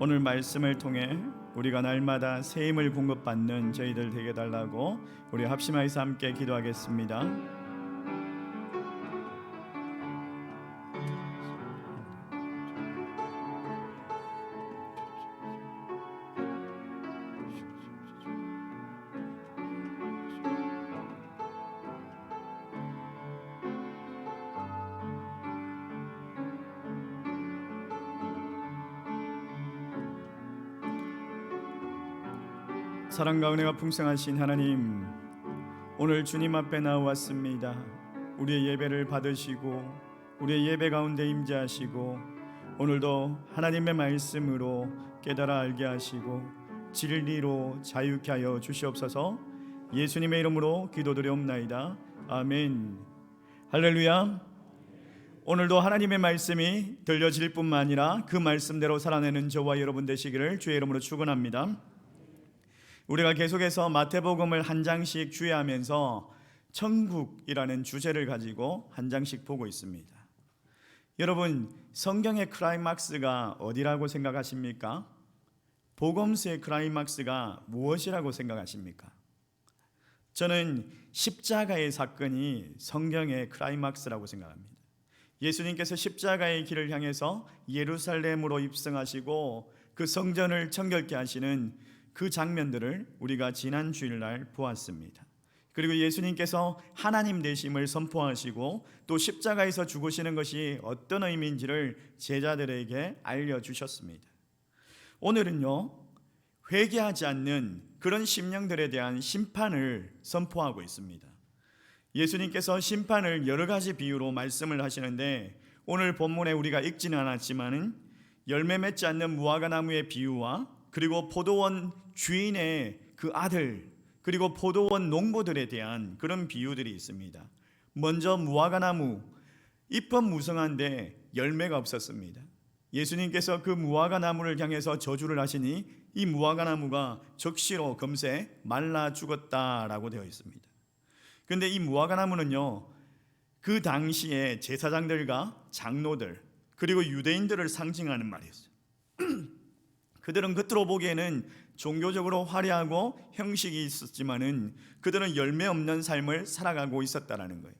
오늘 말씀을 통해 우리가 날마다 새 힘을 공급받는 저희들 되게 달라고 우리 합심하여서 함께 기도하겠습니다. 사랑과 은혜가 풍성하신 하나님, 오늘 주님 앞에 나왔습니다. 우리의 예배를 받으시고 우리의 예배 가운데 임재하시고 오늘도 하나님의 말씀으로 깨달아 알게 하시고 진리로 자유케 하여 주시옵소서. 예수님의 이름으로 기도드리옵나이다. 아멘. 할렐루야. 오늘도 하나님의 말씀이 들려질 뿐만 아니라 그 말씀대로 살아내는 저와 여러분 되시기를 주의 이름으로 축원합니다. 우리가 계속해서 마태복음을 한 장씩 주의하면서 천국이라는 주제를 가지고 한 장씩 보고 있습니다. 여러분, 성경의 클라이막스가 어디라고 생각하십니까? 복음서의 클라이막스가 무엇이라고 생각하십니까? 저는 십자가의 사건이 성경의 클라이막스라고 생각합니다. 예수님께서 십자가의 길을 향해서 예루살렘으로 입성하시고 그 성전을 청결케 하시는 그 장면들을 우리가 지난 주일날 보았습니다. 그리고 예수님께서 하나님 되심을 선포하시고 또 십자가에서 죽으시는 것이 어떤 의미인지를 제자들에게 알려주셨습니다. 오늘은요, 회개하지 않는 그런 심령들에 대한 심판을 선포하고 있습니다. 예수님께서 심판을 여러 가지 비유로 말씀을 하시는데 오늘 본문에 우리가 읽지는 않았지만은 열매 맺지 않는 무화과 나무의 비유와 그리고 포도원 주인의 그 아들, 그리고 포도원 농부들에 대한 그런 비유들이 있습니다. 먼저 무화과나무, 잎은 무성한데 열매가 없었습니다. 예수님께서 그 무화과나무를 향해서 저주를 하시니 이 무화과나무가 적시로 금세 말라 죽었다라고 되어 있습니다. 그런데 이 무화과나무는요, 그 당시에 제사장들과 장로들 그리고 유대인들을 상징하는 말이었어요. 그들은 겉으로 보기에는 종교적으로 화려하고 형식이 있었지만은 그들은 열매 없는 삶을 살아가고 있었다라는 거예요.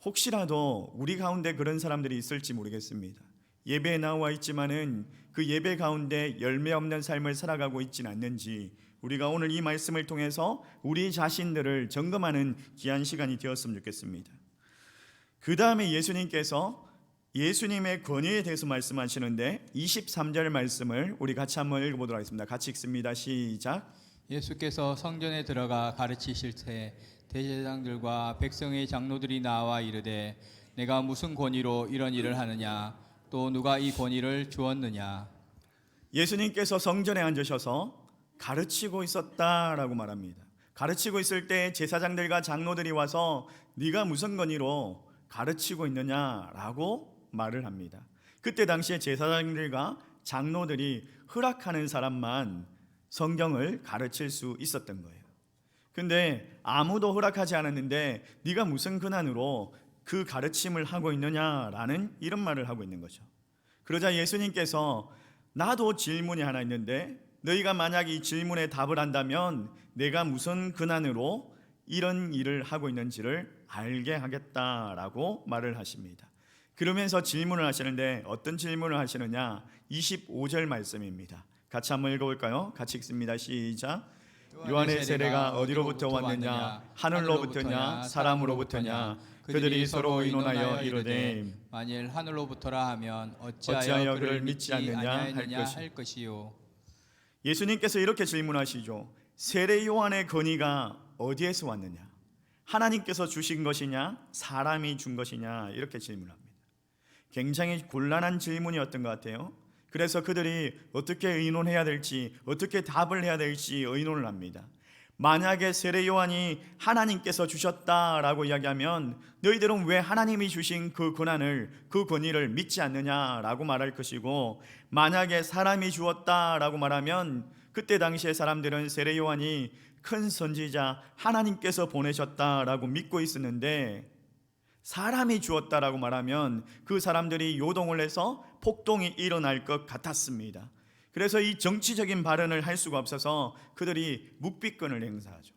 혹시라도 우리 가운데 그런 사람들이 있을지 모르겠습니다. 예배에 나와 있지만은 그 예배 가운데 열매 없는 삶을 살아가고 있지는 않는지 우리가 오늘 이 말씀을 통해서 우리 자신들을 점검하는 귀한 시간이 되었으면 좋겠습니다. 그 다음에 예수님께서 예수님의 권위에 대해서 말씀하시는데 23절 말씀을 우리 같이 한번 읽어보도록 하겠습니다. 같이 읽습니다. 시작. 예수께서 성전에 들어가 가르치실 때 대제사장들과 백성의 장로들이 나와 이르되 내가 무슨 권위로 이런 일을 하느냐, 또 누가 이 권위를 주었느냐. 예수님께서 성전에 앉으셔서 가르치고 있었다라고 말합니다. 가르치고 있을 때 제사장들과 장로들이 와서 네가 무슨 권위로 가르치고 있느냐라고 말을 합니다. 그때 당시에 제사장들과 장로들이 허락하는 사람만 성경을 가르칠 수 있었던 거예요. 근데 아무도 허락하지 않았는데 네가 무슨 근한으로 그 가르침을 하고 있느냐라는 이런 말을 하고 있는 거죠. 그러자 예수님께서 나도 질문이 하나 있는데 너희가 만약 이 질문에 답을 한다면 내가 무슨 근한으로 이런 일을 하고 있는지를 알게 하겠다라고 말을 하십니다. 그러면서 질문을 하시는데 어떤 질문을 하시느냐? 25절 말씀입니다. 같이 한번 읽어볼까요? 같이 읽습니다. 시작. 요한의 세례가 어디로부터 왔느냐? 하늘로부터냐? 사람으로부터냐? 그들이 서로 의논하여 이르되 만일 하늘로부터라 하면 어찌하여 그를 믿지 않느냐 할 것이요. 예수님께서 이렇게 질문하시죠. 세례 요한의 권위가 어디에서 왔느냐? 하나님께서 주신 것이냐? 사람이 준 것이냐? 이렇게 질문합니다. 굉장히 곤란한 질문이었던 것 같아요. 그래서 그들이 어떻게 의논해야 될지, 어떻게 답을 해야 될지 의논을 합니다. 만약에 세례 요한이 하나님께서 주셨다라고 이야기하면 너희들은 왜 하나님이 주신 그 권한을, 그 권위를 믿지 않느냐라고 말할 것이고, 만약에 사람이 주었다라고 말하면 그때 당시에 사람들은 세례 요한이 큰 선지자 하나님께서 보내셨다라고 믿고 있었는데, 사람이 주었다라고 말하면 그 사람들이 요동을 해서 폭동이 일어날 것 같았습니다. 그래서 이 정치적인 발언을 할 수가 없어서 그들이 묵비권을 행사하죠.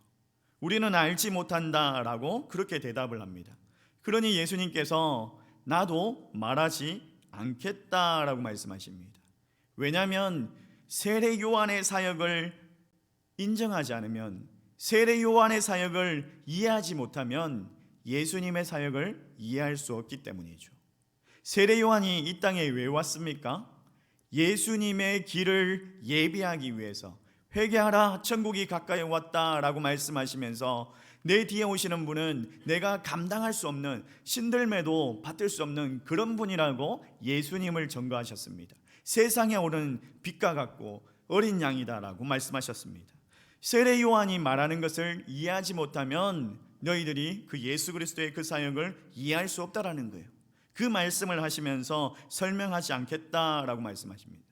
우리는 알지 못한다라고 그렇게 대답을 합니다. 그러니 예수님께서 나도 말하지 않겠다라고 말씀하십니다. 왜냐하면 세례 요한의 사역을 인정하지 않으면, 세례 요한의 사역을 이해하지 못하면 예수님의 사역을 이해할 수 없기 때문이죠. 세례 요한이 이 땅에 왜 왔습니까? 예수님의 길을 예비하기 위해서, 회개하라 천국이 가까이 왔다라고 말씀하시면서 내 뒤에 오시는 분은 내가 감당할 수 없는, 신들매도 받들 수 없는 그런 분이라고 예수님을 전거하셨습니다. 세상에 오른 빛과 같고 어린 양이다라고 말씀하셨습니다. 세례 요한이 말하는 것을 이해하지 못하면 너희들이 그 예수 그리스도의 그 사역을 이해할 수 없다라는 거예요. 그 말씀을 하시면서 설명하지 않겠다라고 말씀하십니다.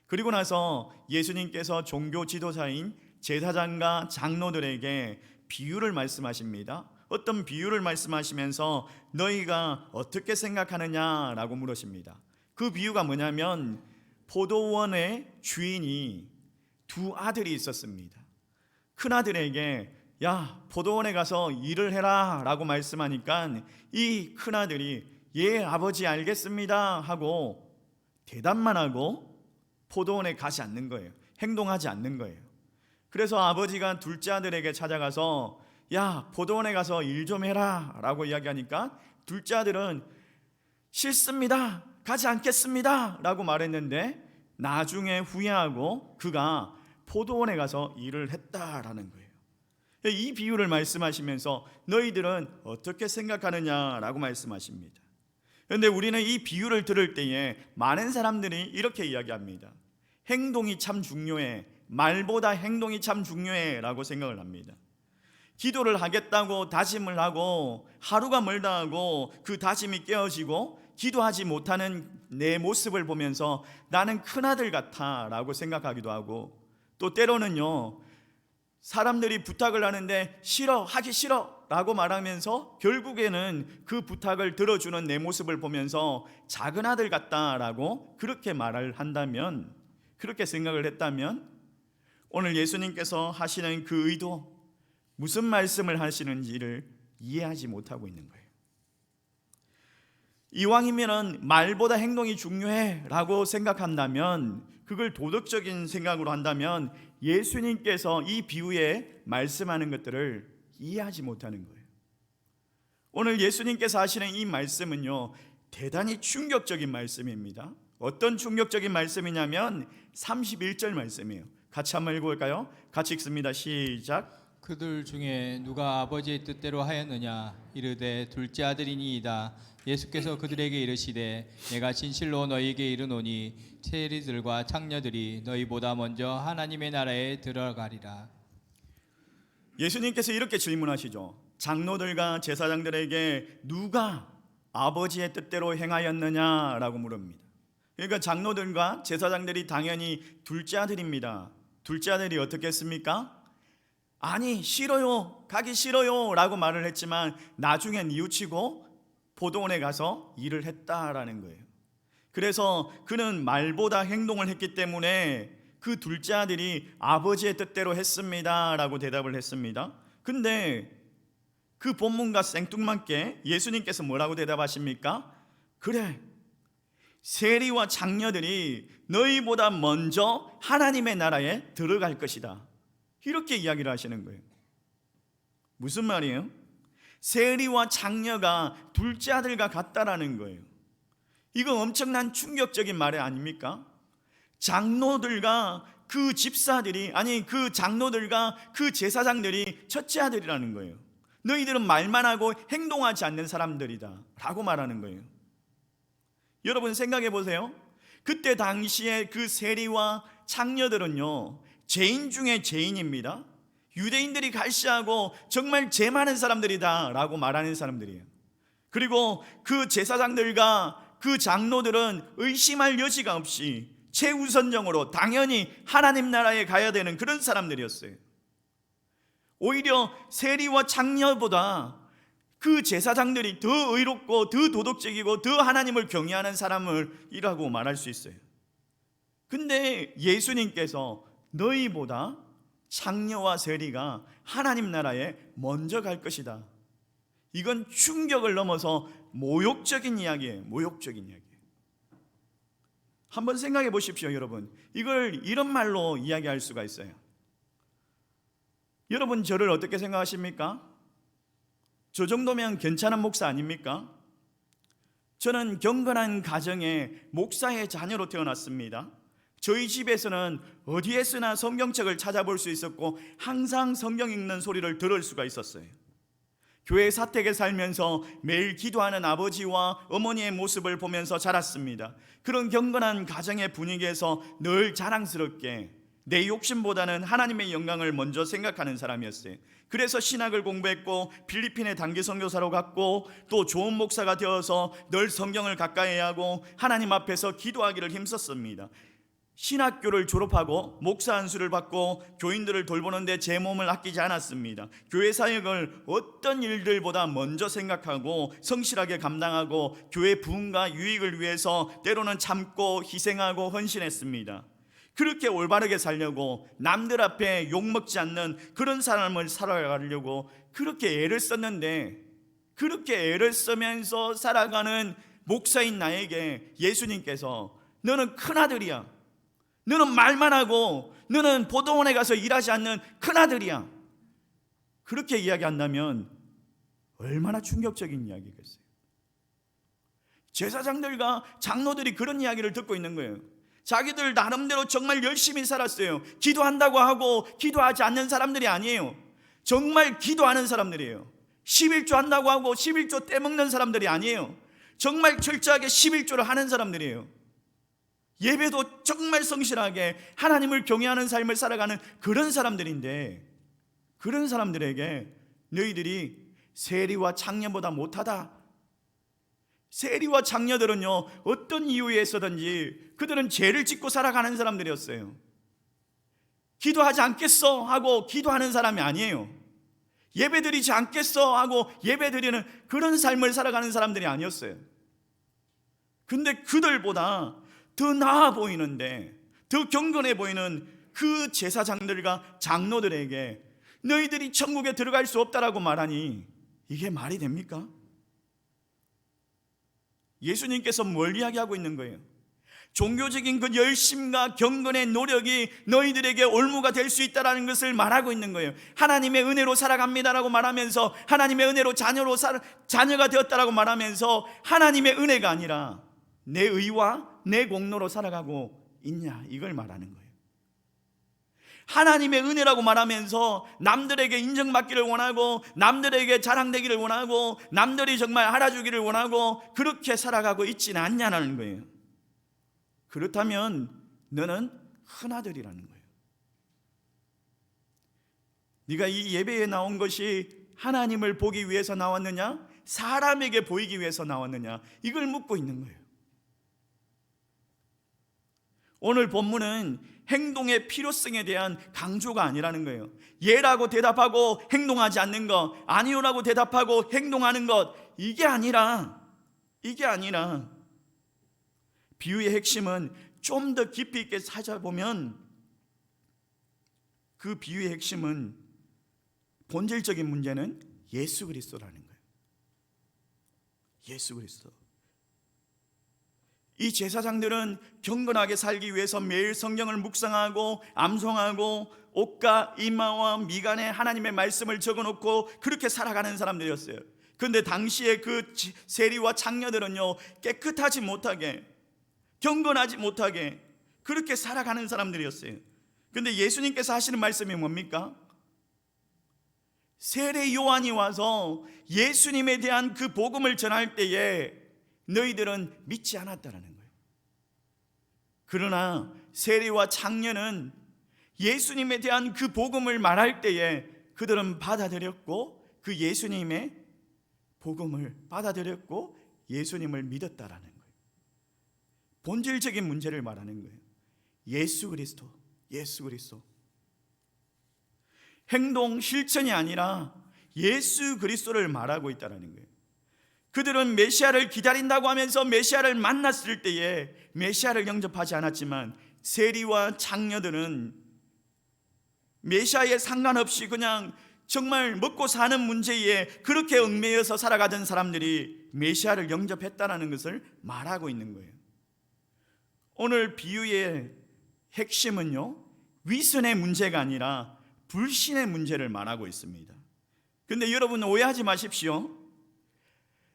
그리고 나서 예수님께서 종교 지도자인 제사장과 장로들에게 비유를 말씀하십니다. 어떤 비유를 말씀하시면서 너희가 어떻게 생각하느냐라고 물으십니다. 그 비유가 뭐냐면 포도원의 주인이 두 아들이 있었습니다. 큰 아들에게 야, 포도원에 가서 일을 해라 라고 말씀하니까 이 큰 아들이 예 아버지 알겠습니다 하고 대답만 하고 포도원에 가지 않는 거예요. 행동하지 않는 거예요. 그래서 아버지가 둘째 아들에게 찾아가서 야, 포도원에 가서 일 좀 해라 라고 이야기하니까 둘째 아들은 싫습니다, 가지 않겠습니다 라고 말했는데 나중에 후회하고 그가 포도원에 가서 일을 했다라는 거예요. 이 비유를 말씀하시면서 너희들은 어떻게 생각하느냐라고 말씀하십니다. 그런데 우리는 이 비유를 들을 때에 많은 사람들이 이렇게 이야기합니다. 행동이 참 중요해, 말보다 행동이 참 중요해 라고 생각을 합니다. 기도를 하겠다고 다짐을 하고 하루가 멀다 하고 그 다짐이 깨어지고 기도하지 못하는 내 모습을 보면서 나는 큰아들 같아 라고 생각하기도 하고, 또 때로는요 사람들이 부탁을 하는데 싫어, 하기 싫어 라고 말하면서 결국에는 그 부탁을 들어주는 내 모습을 보면서 작은 아들 같다라고 그렇게 말을 한다면, 그렇게 생각을 했다면 오늘 예수님께서 하시는 그 의도, 무슨 말씀을 하시는지를 이해하지 못하고 있는 거예요. 이왕이면 말보다 행동이 중요해 라고 생각한다면, 그걸 도덕적인 생각으로 한다면 예수님께서 이 비유에 말씀하는 것들을 이해하지 못하는 거예요. 오늘 예수님께서 하시는 이 말씀은요 대단히 충격적인 말씀입니다. 어떤 충격적인 말씀이냐면 31절 말씀이에요. 같이 한번 읽어볼까요? 같이 읽습니다. 시작. 그들 중에 누가 아버지의 뜻대로 하였느냐 이르되 둘째 아들이니이다. 예수께서 그들에게 이르시되 내가 진실로 너희에게 이르노니 세리들과 창녀들이 너희보다 먼저 하나님의 나라에 들어가리라. 예수님께서 이렇게 질문하시죠. 장로들과 제사장들에게 누가 아버지의 뜻대로 행하였느냐라고 물습니다. 그러니까 장로들과 제사장들이 당연히 둘째 아들입니다. 둘째 아들이 어떻게 했습니까? 아니 싫어요, 가기 싫어요 라고 말을 했지만 나중에 뉘우치고 포도원에 가서 일을 했다라는 거예요. 그래서 그는 말보다 행동을 했기 때문에 그 둘째 아들이 아버지의 뜻대로 했습니다 라고 대답을 했습니다. 근데 그 본문과 생뚱맞게 예수님께서 뭐라고 대답하십니까? 그래, 세리와 장녀들이 너희보다 먼저 하나님의 나라에 들어갈 것이다, 이렇게 이야기를 하시는 거예요. 무슨 말이에요? 세리와 장녀가 둘째 아들과 같다라는 거예요. 이거 엄청난 충격적인 말 아닙니까? 장로들과 그 집사들이, 아니 그 장로들과 그 제사장들이 첫째 아들이라는 거예요. 너희들은 말만 하고 행동하지 않는 사람들이다 라고 말하는 거예요. 여러분 생각해 보세요. 그때 당시에 그 세리와 장녀들은요 죄인 중에 죄인입니다. 유대인들이 갈시하고 정말 죄 많은 사람들이다 라고 말하는 사람들이에요. 그리고 그 제사장들과 그 장로들은 의심할 여지가 없이 최우선적으로 당연히 하나님 나라에 가야 되는 그런 사람들이었어요. 오히려 세리와 장녀보다 그 제사장들이 더 의롭고 더 도덕적이고 더 하나님을 경외하는 사람을 이라고 말할 수 있어요. 근데 예수님께서 너희보다 장녀와 세리가 하나님 나라에 먼저 갈 것이다. 이건 충격을 넘어서 모욕적인 이야기예요. 모욕적인 이야기. 한번 생각해 보십시오, 여러분. 이걸 이런 말로 이야기할 수가 있어요. 여러분, 저를 어떻게 생각하십니까? 저 정도면 괜찮은 목사 아닙니까? 저는 경건한 가정의 목사의 자녀로 태어났습니다. 저희 집에서는 어디에서나 성경책을 찾아볼 수 있었고 항상 성경 읽는 소리를 들을 수가 있었어요. 교회 사택에 살면서 매일 기도하는 아버지와 어머니의 모습을 보면서 자랐습니다. 그런 경건한 가정의 분위기에서 늘 자랑스럽게 내 욕심보다는 하나님의 영광을 먼저 생각하는 사람이었어요. 그래서 신학을 공부했고 필리핀에 단기 선교사로 갔고 또 좋은 목사가 되어서 늘 성경을 가까이 하고 하나님 앞에서 기도하기를 힘썼습니다. 신학교를 졸업하고 목사 안수를 받고 교인들을 돌보는데 제 몸을 아끼지 않았습니다. 교회 사역을 어떤 일들보다 먼저 생각하고 성실하게 감당하고 교회 부흥과 유익을 위해서 때로는 참고 희생하고 헌신했습니다. 그렇게 올바르게 살려고 남들 앞에 욕먹지 않는 그런 사람을 살아가려고 그렇게 애를 썼는데, 그렇게 애를 쓰면서 살아가는 목사인 나에게 예수님께서 너는 큰아들이야, 너는 말만 하고 너는 보도원에 가서 일하지 않는 큰아들이야, 그렇게 이야기한다면 얼마나 충격적인 이야기겠어요. 제사장들과 장로들이 그런 이야기를 듣고 있는 거예요. 자기들 나름대로 정말 열심히 살았어요. 기도한다고 하고 기도하지 않는 사람들이 아니에요. 정말 기도하는 사람들이에요. 11조 한다고 하고 11조 떼먹는 사람들이 아니에요. 정말 철저하게 11조를 하는 사람들이에요. 예배도 정말 성실하게 하나님을 경외하는 삶을 살아가는 그런 사람들인데, 그런 사람들에게 너희들이 세리와 장녀보다 못하다. 세리와 장녀들은요, 어떤 이유에 있어든지 그들은 죄를 짓고 살아가는 사람들이었어요. 기도하지 않겠어 하고 기도하는 사람이 아니에요. 예배드리지 않겠어 하고 예배드리는 그런 삶을 살아가는 사람들이 아니었어요. 근데 그들보다 더 나아 보이는데, 더 경건해 보이는 그 제사장들과 장로들에게 너희들이 천국에 들어갈 수 없다라고 말하니 이게 말이 됩니까? 예수님께서 뭘 이야기하고 있는 거예요? 종교적인 그 열심과 경건의 노력이 너희들에게 올무가 될 수 있다는 것을 말하고 있는 거예요. 하나님의 은혜로 살아갑니다라고 말하면서, 하나님의 은혜로 자녀가 되었다라고 말하면서 하나님의 은혜가 아니라 내 의와 내 공로로 살아가고 있냐, 이걸 말하는 거예요. 하나님의 은혜라고 말하면서 남들에게 인정받기를 원하고 남들에게 자랑되기를 원하고 남들이 정말 알아주기를 원하고 그렇게 살아가고 있지는 않냐는 거예요. 그렇다면 너는 큰아들이라는 거예요. 네가 이 예배에 나온 것이 하나님을 보기 위해서 나왔느냐, 사람에게 보이기 위해서 나왔느냐, 이걸 묻고 있는 거예요. 오늘 본문은 행동의 필요성에 대한 강조가 아니라는 거예요. 예라고 대답하고 행동하지 않는 것, 아니요라고 대답하고 행동하는 것, 이게 아니라 비유의 핵심은 좀 더 깊이 있게 찾아보면 그 비유의 핵심은, 본질적인 문제는 예수 그리스도라는 거예요. 예수 그리스도. 이 제사장들은 경건하게 살기 위해서 매일 성경을 묵상하고 암송하고 옷과 이마와 미간에 하나님의 말씀을 적어놓고 그렇게 살아가는 사람들이었어요. 그런데 당시에 그 세리와 장녀들은요, 깨끗하지 못하게, 경건하지 못하게 그렇게 살아가는 사람들이었어요. 그런데 예수님께서 하시는 말씀이 뭡니까? 세례 요한이 와서 예수님에 대한 그 복음을 전할 때에 너희들은 믿지 않았다라는 거예요. 그러나 세리와 장녀는 예수님에 대한 그 복음을 말할 때에 그들은 받아들였고 그 예수님의 복음을 받아들였고 예수님을 믿었다라는 거예요. 본질적인 문제를 말하는 거예요. 예수 그리스도, 예수 그리스도. 행동 실천이 아니라 예수 그리스도를 말하고 있다는 거예요. 그들은 메시아를 기다린다고 하면서 메시아를 만났을 때에 메시아를 영접하지 않았지만 세리와 장녀들은 메시아에 상관없이 그냥 정말 먹고 사는 문제에 그렇게 얽매여서 살아가던 사람들이 메시아를 영접했다는 것을 말하고 있는 거예요. 오늘 비유의 핵심은요, 위선의 문제가 아니라 불신의 문제를 말하고 있습니다. 그런데 여러분 오해하지 마십시오.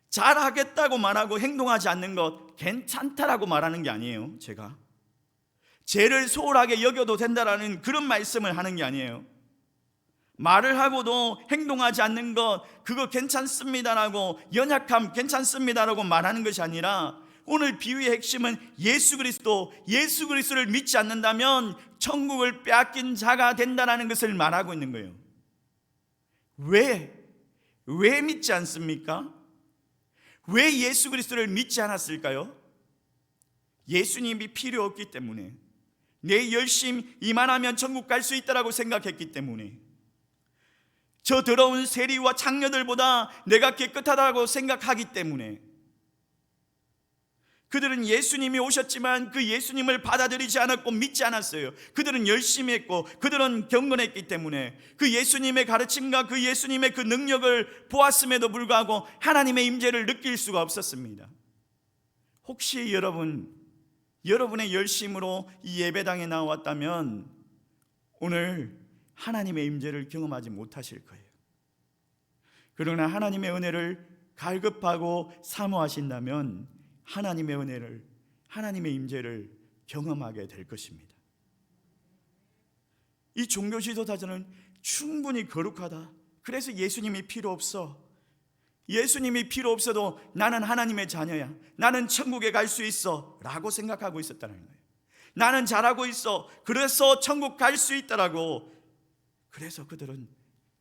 잘하겠다고 말하고 행동하지 않는 것 괜찮다라고 말하는 게 아니에요. 제가 죄를 소홀하게 여겨도 된다라는 그런 말씀을 하는 게 아니에요. 말을 하고도 행동하지 않는 것 그거 괜찮습니다라고, 연약함 괜찮습니다라고 말하는 것이 아니라, 오늘 비유의 핵심은 예수 그리스도를 믿지 않는다면 천국을 빼앗긴 자가 된다는 것을 말하고 있는 거예요. 왜 믿지 않습니까? 왜 예수 그리스도를 믿지 않았을까요? 예수님이 필요 없기 때문에, 내 열심 이만하면 천국 갈 수 있다라고 생각했기 때문에, 저 더러운 세리와 장녀들보다 내가 깨끗하다고 생각하기 때문에, 그들은 예수님이 오셨지만 그 예수님을 받아들이지 않았고 믿지 않았어요. 그들은 열심히 했고 그들은 경건했기 때문에 그 예수님의 가르침과 그 예수님의 그 능력을 보았음에도 불구하고 하나님의 임재를 느낄 수가 없었습니다. 혹시 여러분의 열심으로 이 예배당에 나왔다면 오늘 하나님의 임재를 경험하지 못하실 거예요. 그러나 하나님의 은혜를 갈급하고 사모하신다면 하나님의 은혜를, 하나님의 임재를 경험하게 될 것입니다. 이 종교 지도자들은 충분히 거룩하다, 그래서 예수님이 필요 없어, 예수님이 필요 없어도 나는 하나님의 자녀야, 나는 천국에 갈 수 있어 라고 생각하고 있었다는 거예요. 나는 잘하고 있어, 그래서 천국 갈 수 있다라고. 그래서 그들은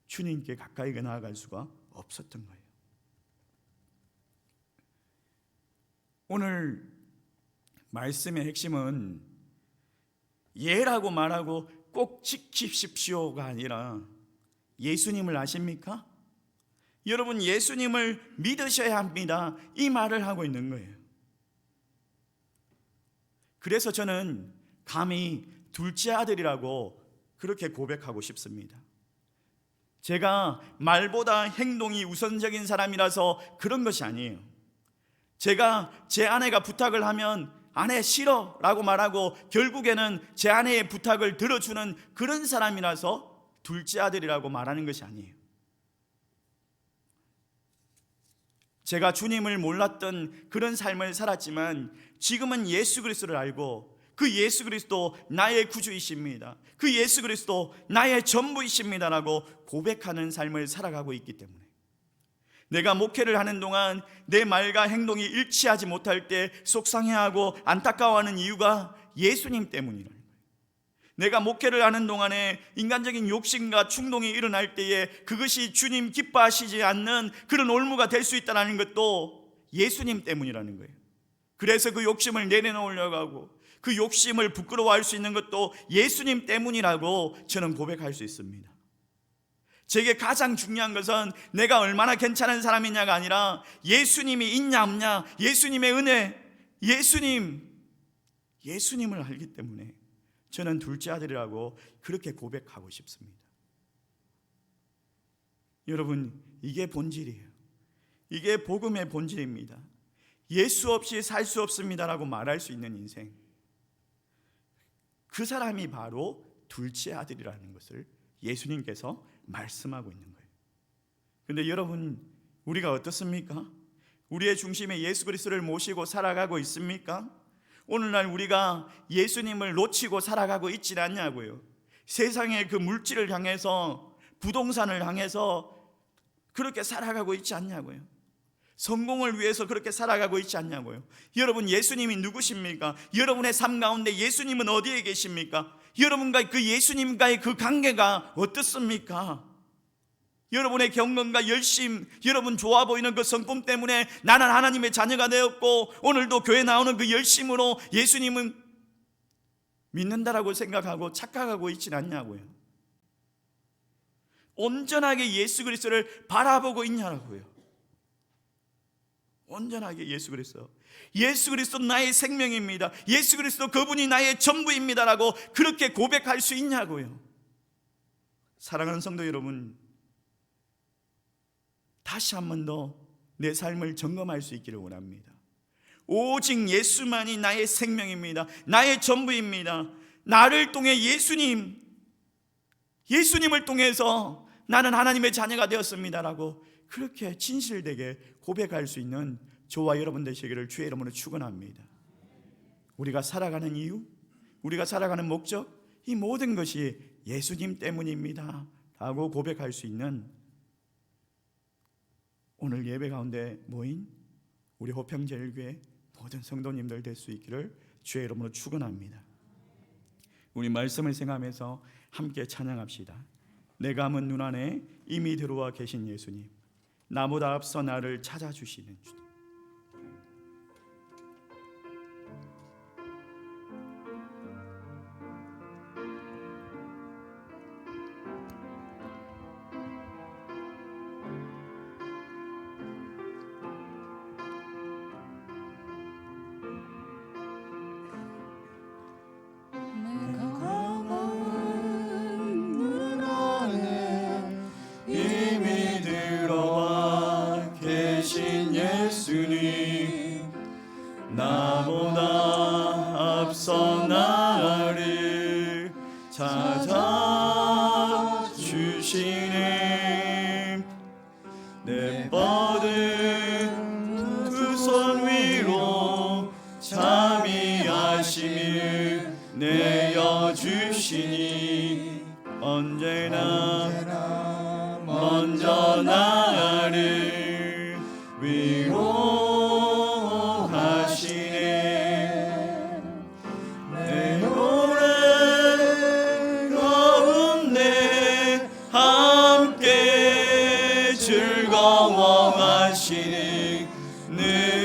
주님께 가까이 나아갈 수가 없었던 거예요. 오늘 말씀의 핵심은 예라고 말하고 꼭 지키십시오가 아니라, 예수님을 아십니까? 여러분 예수님을 믿으셔야 합니다, 이 말을 하고 있는 거예요. 그래서 저는 감히 둘째 아들이라고 그렇게 고백하고 싶습니다. 제가 말보다 행동이 우선적인 사람이라서 그런 것이 아니에요. 제가 제 아내가 부탁을 하면 아내 싫어 라고 말하고 결국에는 제 아내의 부탁을 들어주는 그런 사람이라서 둘째 아들이라고 말하는 것이 아니에요. 제가 주님을 몰랐던 그런 삶을 살았지만 지금은 예수 그리스도를 알고, 그 예수 그리스도 나의 구주이십니다, 그 예수 그리스도 나의 전부이십니다라고 고백하는 삶을 살아가고 있기 때문에, 내가 목회를 하는 동안 내 말과 행동이 일치하지 못할 때 속상해하고 안타까워하는 이유가 예수님 때문이라는 거예요. 내가 목회를 하는 동안에 인간적인 욕심과 충동이 일어날 때에 그것이 주님 기뻐하시지 않는 그런 올무가 될 수 있다는 것도 예수님 때문이라는 거예요. 그래서 그 욕심을 내려놓으려고 하고 그 욕심을 부끄러워할 수 있는 것도 예수님 때문이라고 저는 고백할 수 있습니다. 제게 가장 중요한 것은 내가 얼마나 괜찮은 사람이냐가 아니라 예수님이 있냐 없냐, 예수님의 은혜, 예수님을 알기 때문에 저는 둘째 아들이라고 그렇게 고백하고 싶습니다. 여러분, 이게 본질이에요. 이게 복음의 본질입니다. 예수 없이 살 수 없습니다라고 말할 수 있는 인생, 그 사람이 바로 둘째 아들이라는 것을 예수님께서 말씀하고 있는 거예요. 그런데 여러분, 우리가 어떻습니까? 우리의 중심에 예수 그리스도를 모시고 살아가고 있습니까? 오늘날 우리가 예수님을 놓치고 살아가고 있지 않냐고요. 세상의 그 물질을 향해서, 부동산을 향해서 그렇게 살아가고 있지 않냐고요. 성공을 위해서 그렇게 살아가고 있지 않냐고요. 여러분, 예수님이 누구십니까? 여러분의 삶 가운데 예수님은 어디에 계십니까? 여러분과 그 예수님과의 그 관계가 어떻습니까? 여러분의 경건과 열심, 여러분 좋아 보이는 그 성품 때문에 나는 하나님의 자녀가 되었고 오늘도 교회 나오는 그 열심으로 예수님은 믿는다라고 생각하고 착각하고 있지 않냐고요. 온전하게 예수 그리스도를 바라보고 있냐고요. 온전하게 예수 그리스도, 예수 그리스도 나의 생명입니다, 예수 그리스도 그분이 나의 전부입니다라고 그렇게 고백할 수 있냐고요. 사랑하는 성도 여러분, 다시 한 번 더 내 삶을 점검할 수 있기를 원합니다. 오직 예수만이 나의 생명입니다, 나의 전부입니다. 나를 통해 예수님을 통해서 나는 하나님의 자녀가 되었습니다라고 그렇게 진실되게 고백할 수 있는 저와 여러분 되시기를 주의 이름으로 축원합니다. 우리가 살아가는 이유, 우리가 살아가는 목적, 이 모든 것이 예수님 때문입니다 라고 고백할 수 있는 오늘 예배 가운데 모인 우리 호평제일교회 모든 성도님들 될 수 있기를 주의 이름으로 축원합니다. 우리 말씀을 생각하면서 함께 찬양합시다. 내가 감은 눈 안에 이미 들어와 계신 예수님, 나보다 앞서 나를 찾아주시는 주. 나보다 앞서 나를 찾아주시네. 내 뻗은 두 손 위로 참이하심을 내어주시니 언제나 먼저 나를 위로하시네. 내 노래 가운데 함께 즐거워하시니 늘